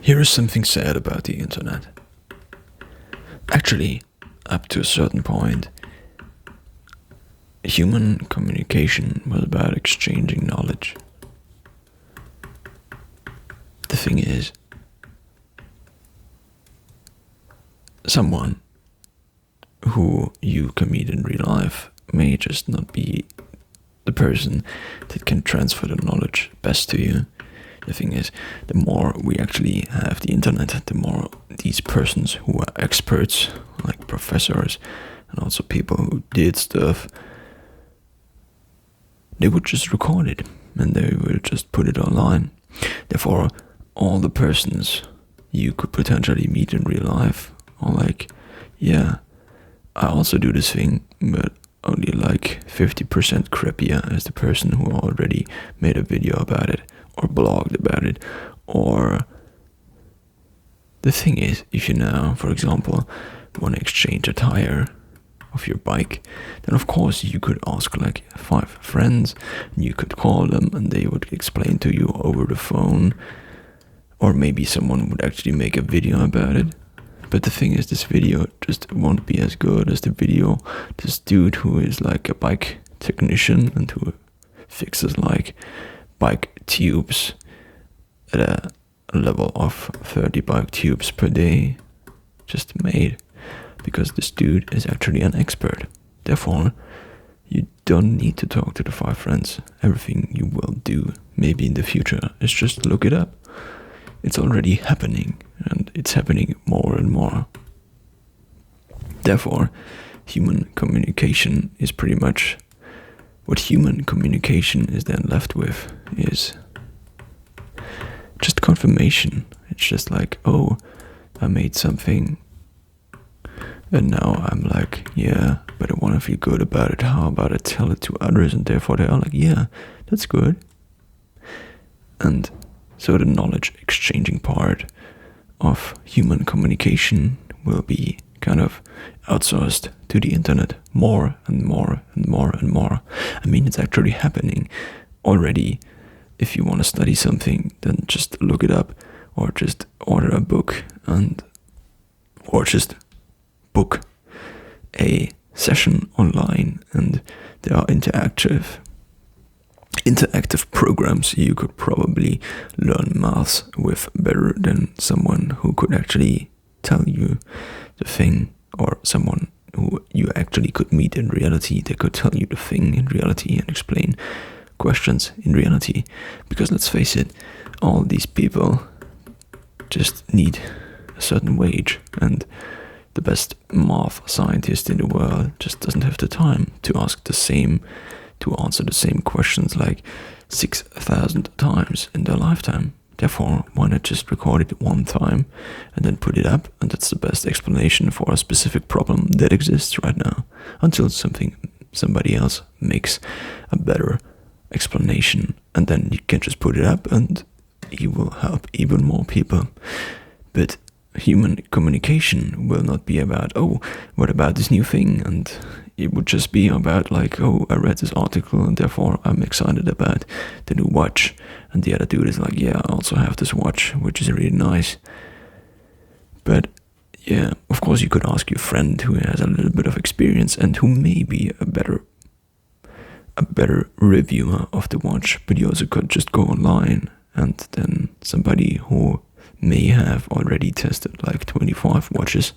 Here is something sad about the internet. Actually, up to a certain point, human communication was about exchanging knowledge. The thing is, someone who you can meet in real life may just not be the person that can transfer the knowledge best to you. The thing is, the more we actually have the internet, the more these persons who are experts, like professors, and also people who did stuff, they would just record it and they will just put it online. Therefore, all the persons you could potentially meet in real life are like, yeah, I also do this thing, but only like 50% crappier as the person who already made a video about it or blogged about it. Or the thing is, if you now, for example, want to exchange a tire of your bike, then of course you could ask like 5 friends, and you could call them and they would explain to you over the phone, or maybe someone would actually make a video about it. But the thing is, this video just won't be as good as the video this dude who is like a bike technician and who fixes like bike tubes at a level of 30 bike tubes per day just made, because this dude is actually an expert. Therefore, you don't need to talk to the 5 friends. Everything you will do, maybe in the future, is just look it up. It's already happening, and it's happening more and more. Therefore, human communication is pretty much what human communication is then left with is just confirmation. It's just like, oh, I made something, and now I'm like, yeah, but I want to feel good about it. How about I tell it to others? And therefore they are like, yeah, that's good. And so the knowledge exchanging part of human communication will be kind of outsourced to the internet more and more and more and more. I mean, it's actually happening already. If you want to study something, then just look it up, or just order a book, or just book a session online, and there are interactive programs you could probably learn maths with better than someone who could actually tell you the thing, or someone who you actually could meet in reality. They could tell you the thing in reality and explain questions in reality. Because let's face it, all these people just need a certain wage, and the best math scientist in the world just doesn't have the time to answer the same questions like 6,000 times in their lifetime. Therefore, why not just record it one time and then put it up, and that's the best explanation for a specific problem that exists right now, until somebody else makes a better explanation, and then you can just put it up and you will help even more people. But human communication will not be about, oh, what about this new thing? And it would just be about like, oh, I read this article and therefore I'm excited about the new watch. And the other dude is like, yeah, I also have this watch, which is really nice. But yeah, of course you could ask your friend who has a little bit of experience and who may be a better reviewer of the watch, but you also could just go online, and then somebody who may have already tested like 25 watches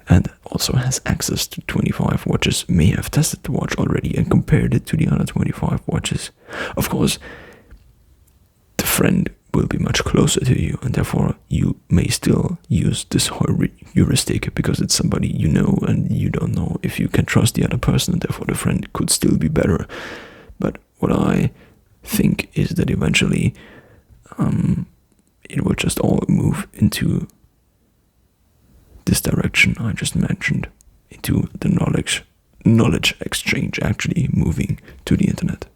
and also has access to 25 watches may have tested the watch already and compared it to the other 25 watches. Of course, the friend will be much closer to you, and therefore you may still use this heuristic because it's somebody you know, and you don't know if you can trust the other person, and therefore the friend could still be better. But what I think is that eventually it will just all move into this direction I just mentioned, into the knowledge exchange actually moving to the internet.